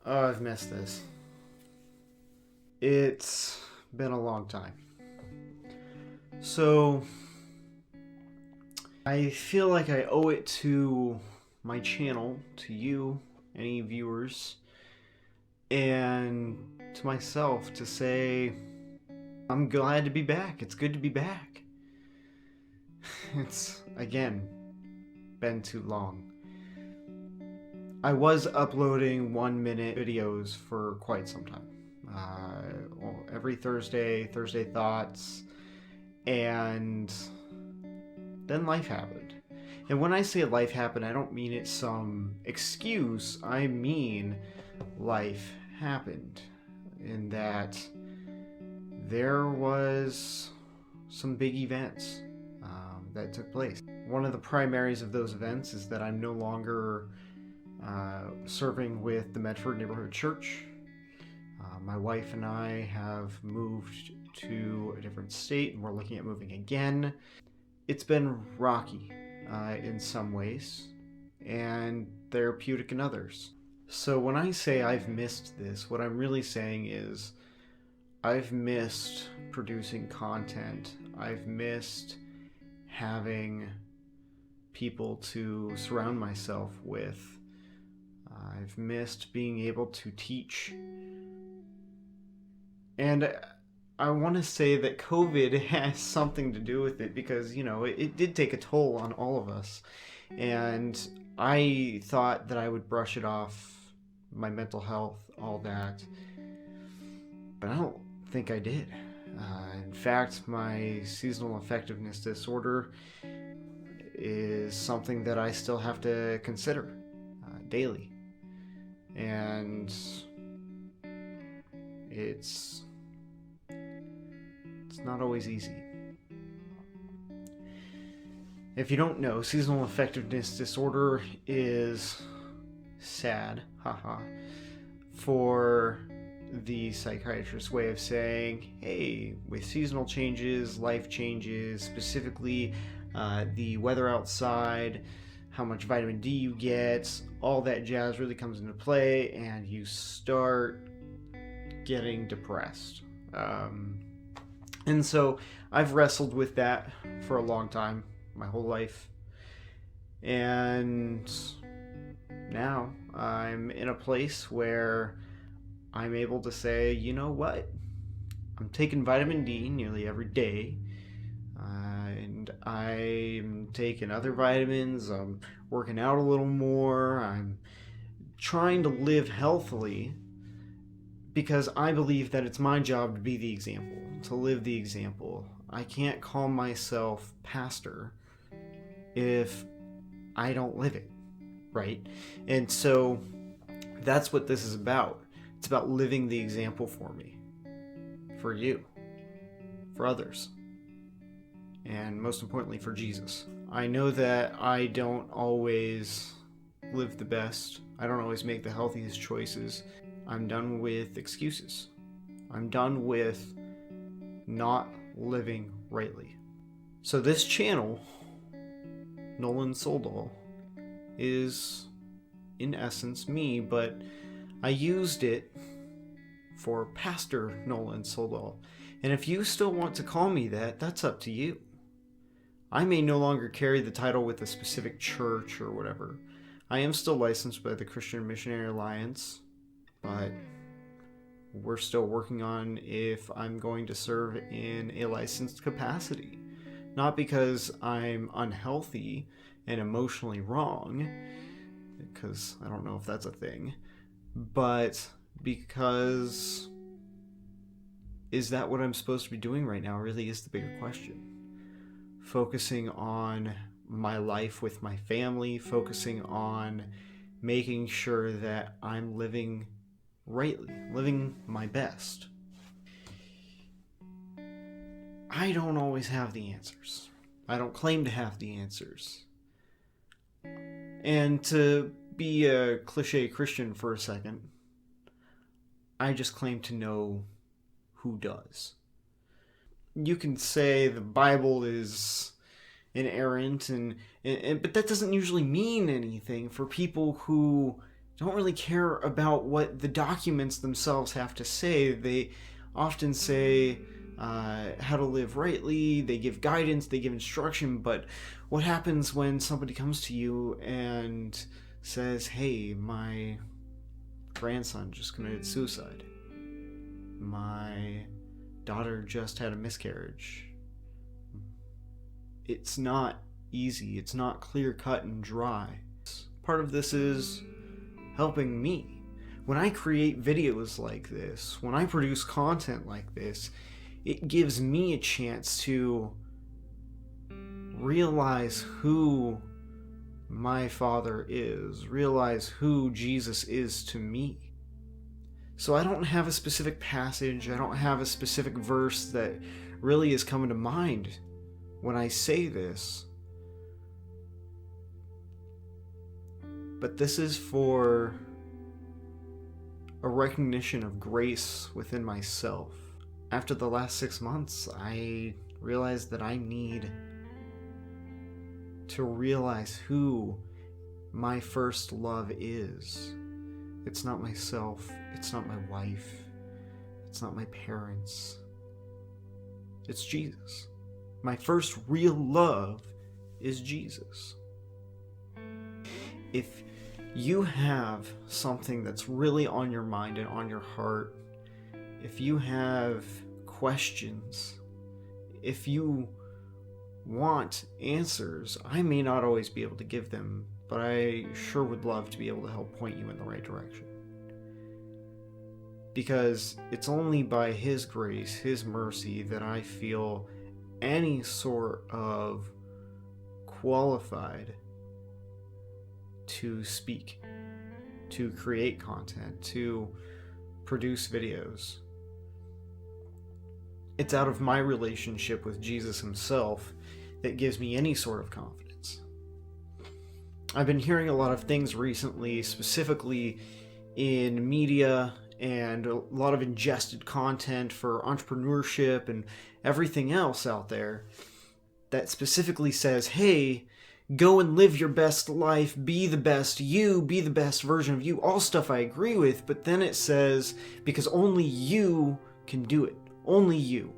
Oh, I've missed this. It's been a long time. So, I feel like I owe it to my channel, to you, any viewers, and to myself to say, I'm glad to be back. It's good to be back. It's, again, been too long. I was uploading 1 minute videos for quite some time. Every Thursday Thoughts, and then life happened. And when I say life happened, I don't mean it's some excuse. I mean life happened. In that there was some big events that took place. One of the primaries of those events is that I'm no longer serving with the Medford Neighborhood Church. My wife and I have moved to a different state, and we're looking at moving again. It's been rocky in some ways, and therapeutic in others. So when I say I've missed this, what I'm really saying is I've missed producing content. I've missed having people to surround myself with. I've missed being able to teach. And I want to say that COVID has something to do with it because, it did take a toll on all of us. And I thought that I would brush it off, my mental health, all that. But I don't think I did. In fact, my seasonal affectiveness disorder is something that I still have to consider daily. And it's not always easy. If you don't know, seasonal affectiveness disorder is sad, for the psychiatrist's way of saying, hey, with seasonal changes, life changes, specifically the weather outside, how much vitamin D you get, all that jazz really comes into play, and you start getting depressed. And so I've wrestled with that for a long time, my whole life. And now I'm in a place where I'm able to say, you know what? I'm taking vitamin D nearly every day. And I'm taking other vitamins. I'm working out a little more. I'm trying to live healthily because I believe that it's my job to be the example, to live the example. I can't call myself pastor if I don't live it, right? And so that's what this is about. It's about living the example for me, for you, for others, and most importantly for Jesus. I know that I don't always live the best. I don't always make the healthiest choices. I'm done with excuses. I'm done with not living rightly. So this channel, Nolan Soldahl, is in essence me, but I used it for Pastor Nolan Soldahl. And if you still want to call me that, that's up to you. I may no longer carry the title with a specific church or whatever. I am still licensed by the Christian Missionary Alliance, but we're still working on if I'm going to serve in a licensed capacity. Not because I'm unhealthy and emotionally wrong, because I don't know if that's a thing, but because is that what I'm supposed to be doing right now really is the bigger question. Focusing on my life with my family, focusing on making sure that I'm living rightly, living my best. I don't always have the answers. I don't claim to have the answers. And to be a cliche Christian for a second, I just claim to know who does. You can say the Bible is inerrant, but that doesn't usually mean anything for people who don't really care about what the documents themselves have to say. They often say how to live rightly, they give guidance, they give instruction, but what happens when somebody comes to you and says, hey, my grandson just committed suicide, my daughter just had a miscarriage? It's not easy, it's not clear cut and dry. Part of this is helping me. When I create videos like this, when I produce content like this, it gives me a chance to realize who my Father is, realize who Jesus is to me. So I don't have a specific passage, I don't have a specific verse that really is coming to mind when I say this. But this is for a recognition of grace within myself. After the last 6 months, I realized that I need to realize who my first love is. It's not myself, it's not my wife, it's not my parents. It's Jesus. My first real love is Jesus. If you have something that's really on your mind and on your heart, if you have questions, if you want answers, I may not always be able to give them, but I sure would love to be able to help point you in the right direction. Because it's only by His grace, His mercy, that I feel any sort of qualified to speak, to create content, to produce videos. It's out of my relationship with Jesus Himself that gives me any sort of confidence. I've been hearing a lot of things recently, specifically in media and a lot of ingested content for entrepreneurship and everything else out there that specifically says, hey, go and live your best life, be the best you, be the best version of you, all stuff I agree with, but then it says, because only you can do it, only you.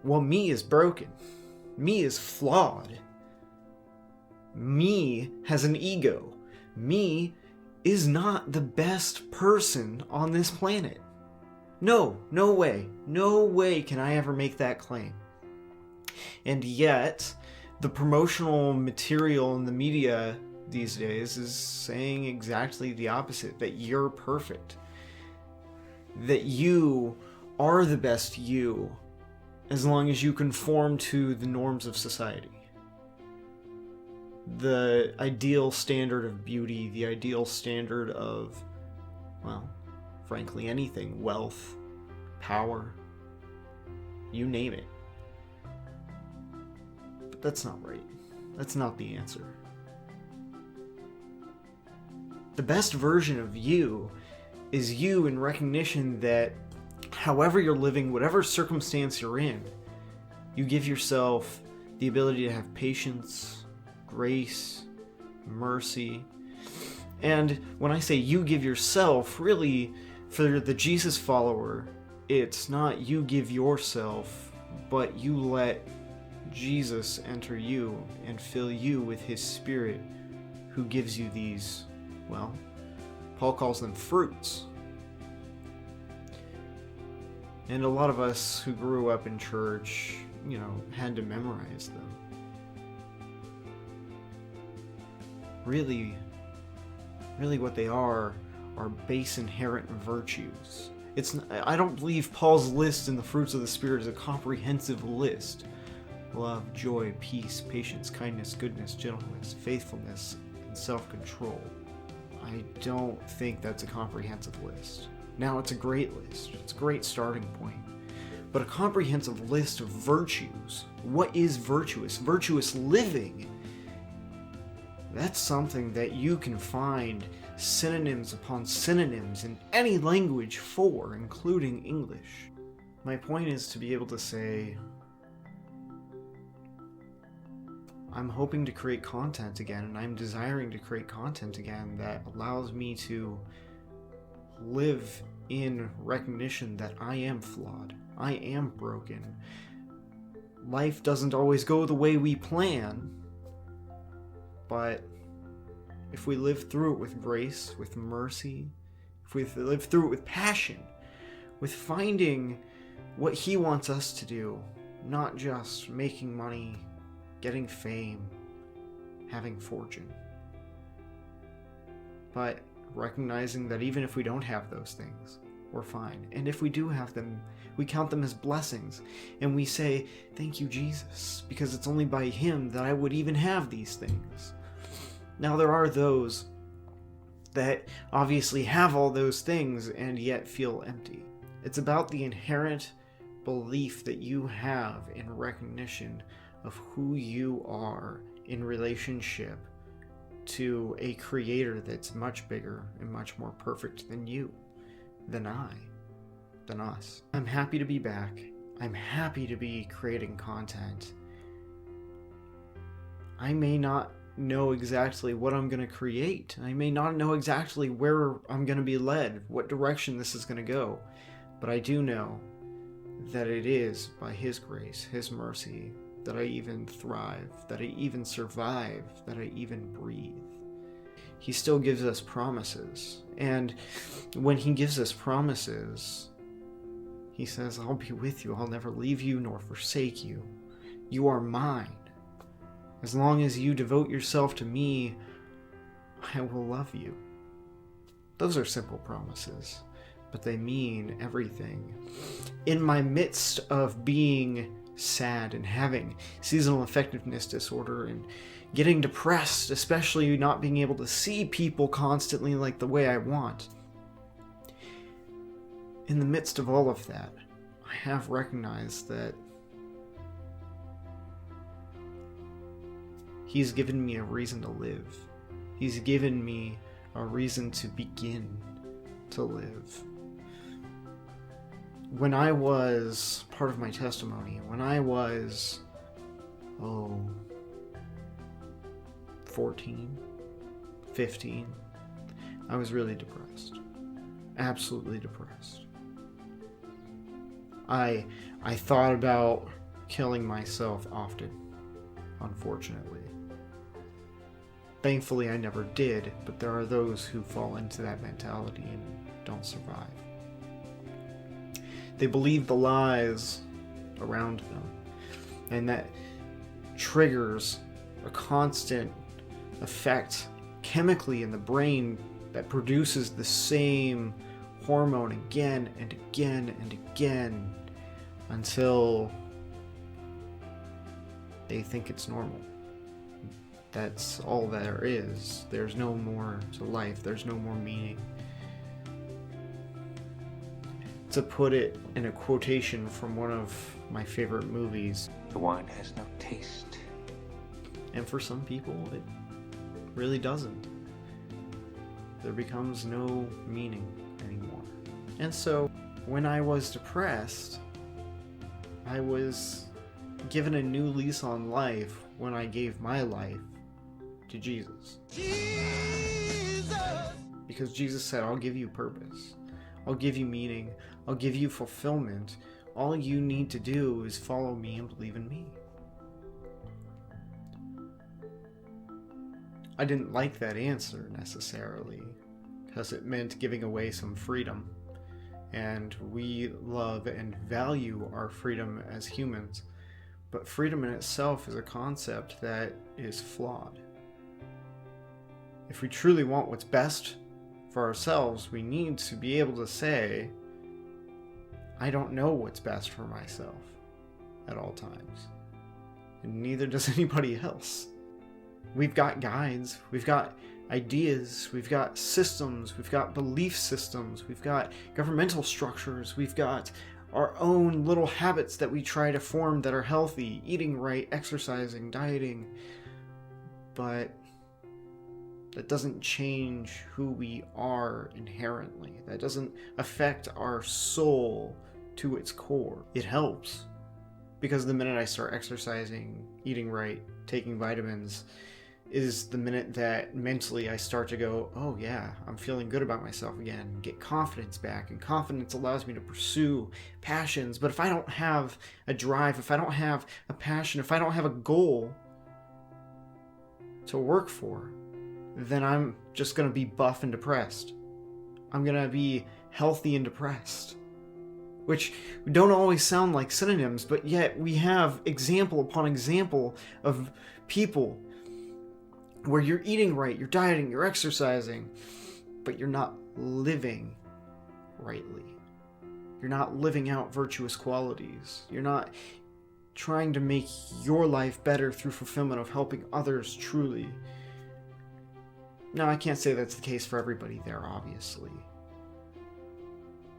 Well, me is broken, me is flawed, me has an ego, me is not the best person on this planet. No way can I ever make that claim. And yet, the promotional material in the media these days is saying exactly the opposite, that you're perfect, that you are the best you, as long as you conform to the norms of society. The ideal standard of beauty, the ideal standard of, well, frankly, anything, wealth, power, you name it. But that's not right. That's not the answer. The best version of you is you in recognition that however you're living, whatever circumstance you're in, you give yourself the ability to have patience, grace, mercy. And when I say you give yourself, really, for the Jesus follower, it's not you give yourself, but you let Jesus enter you and fill you with His Spirit, who gives you these, well, Paul calls them fruits. And a lot of us who grew up in church, had to memorize them. Really what they are base inherent virtues. I don't believe Paul's list in the fruits of the Spirit is a comprehensive list. Love, joy, peace, patience, kindness, goodness, gentleness, faithfulness, and self-control. I don't think that's a comprehensive list. Now, it's a great list. It's a great starting point. But a comprehensive list of virtues. What is virtuous? Virtuous living. That's something that you can find synonyms upon synonyms in any language for, including English. My point is to be able to say, I'm hoping to create content again, and I'm desiring to create content again that allows me to live in recognition that I am flawed. I am broken. Life doesn't always go the way we plan, but if we live through it with grace, with mercy, if we live through it with passion, with finding what He wants us to do, not just making money, getting fame, having fortune, but recognizing that even if we don't have those things, we're fine. And if we do have them, we count them as blessings, and we say, thank you, Jesus, because it's only by Him that I would even have these things. Now, there are those that obviously have all those things and yet feel empty. It's about the inherent belief that you have in recognition of who you are in relationship to a creator that's much bigger and much more perfect than you, than I, than us. I'm happy to be back. I'm happy to be creating content. I may not know exactly what I'm going to create. I may not know exactly where I'm going to be led, what direction this is going to go, but I do know that it is by His grace, His mercy, that I even thrive, that I even survive, that I even breathe. He still gives us promises, and when He gives us promises, He says, I'll be with you, I'll never leave you nor forsake you. You are mine. As long as you devote yourself to me, I will love you. Those are simple promises, but they mean everything. In my midst of being sad and having seasonal affectiveness disorder and getting depressed, especially not being able to see people constantly like the way I want, in the midst of all of that, I have recognized that He's given me a reason to live. He's given me a reason to begin to live. When I was, part of my testimony, when I was, 14, 15, I was really depressed. Absolutely depressed. I thought about killing myself often, unfortunately. Thankfully, I never did, but there are those who fall into that mentality and don't survive. They believe the lies around them, and that triggers a constant effect chemically in the brain that produces the same hormone again and again and again until they think it's normal. That's all there is. There's no more to life. There's no more meaning. To put it in a quotation from one of my favorite movies, the wine has no taste. And for some people, it really doesn't. There becomes no meaning anymore. And so, when I was depressed, I was given a new lease on life when I gave my life to Jesus. Because Jesus said, I'll give you purpose. I'll give you meaning. I'll give you fulfillment. All you need to do is follow me and believe in me. I didn't like that answer necessarily, because it meant giving away some freedom. And we love and value our freedom as humans. But freedom in itself is a concept that is flawed. If we truly want what's best for ourselves, we need to be able to say, I don't know what's best for myself at all times. And neither does anybody else. We've got guides, we've got ideas, we've got systems, we've got belief systems, we've got governmental structures, we've got our own little habits that we try to form that are healthy, eating right, exercising, dieting. But that doesn't change who we are inherently. That doesn't affect our soul to its core. It helps, Because the minute I start exercising, eating right, taking vitamins, is the minute that mentally I start to go, oh yeah, I'm feeling good about myself again, get confidence back, and confidence allows me to pursue passions. But if I don't have a drive, if I don't have a passion, if I don't have a goal to work for, then I'm just going to be buff and depressed. I'm going to be healthy and depressed. Which don't always sound like synonyms, but yet we have example upon example of people where you're eating right, you're dieting, you're exercising, but you're not living rightly. You're not living out virtuous qualities. You're not trying to make your life better through fulfillment of helping others truly. Now, I can't say that's the case for everybody there, obviously.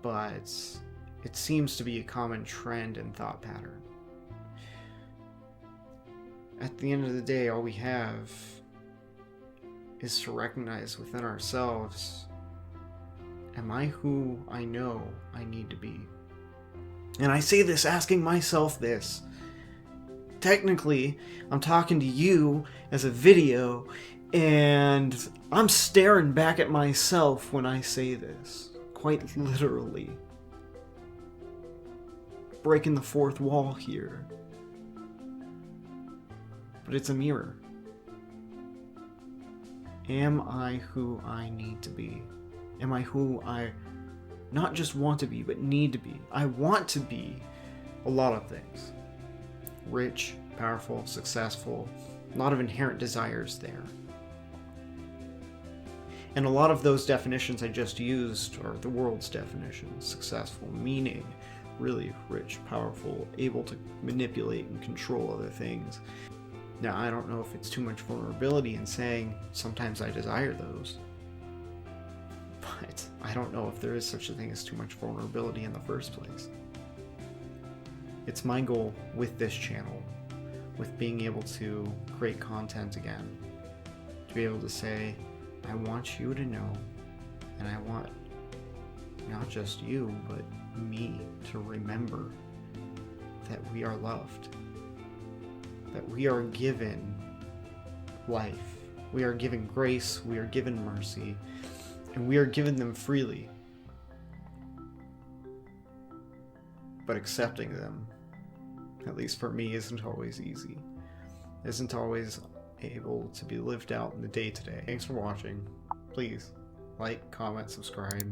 But it seems to be a common trend and thought pattern. At the end of the day, all we have is to recognize within ourselves, am I who I know I need to be? And I say this asking myself this. Technically, I'm talking to you as a video, and I'm staring back at myself when I say this. Quite literally. Breaking the fourth wall here. But it's a mirror. Am I who I need to be? Am I who I not just want to be, but need to be? I want to be a lot of things. Rich, powerful, successful, a lot of inherent desires there. And a lot of those definitions I just used are the world's definitions. Successful, meaning really rich, powerful, able to manipulate and control other things. Now, I don't know if it's too much vulnerability in saying sometimes I desire those, but I don't know if there is such a thing as too much vulnerability in the first place. It's my goal with this channel, with being able to create content again, to be able to say, I want you to know, and I want not just you, but me to remember that we are loved. That we are given life, we are given grace, we are given mercy, and we are given them freely. But accepting them, at least for me, isn't always easy. Isn't always able to be lived out in the day-to-day. Thanks for watching. Please, like, comment, subscribe.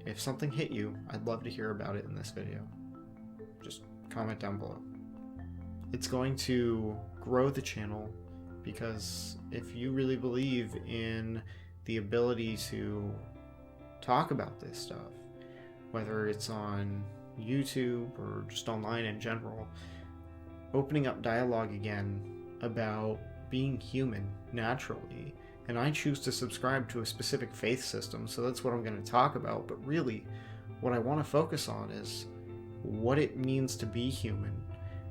If something hit you, I'd love to hear about it in this video. Just comment down below. It's going to grow the channel because if you really believe in the ability to talk about this stuff, whether it's on YouTube or just online in general, opening up dialogue again about being human naturally. And I choose to subscribe to a specific faith system, so that's what I'm going to talk about. But really, what I want to focus on is what it means to be human,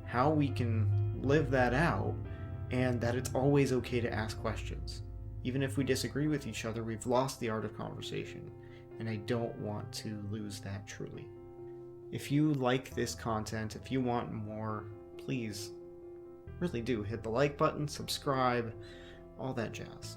how we can live that out, and that it's always okay to ask questions. Even if we disagree with each other, we've lost the art of conversation, and I don't want to lose that truly. If you like this content, if you want more, please, really do hit the like button, subscribe, all that jazz.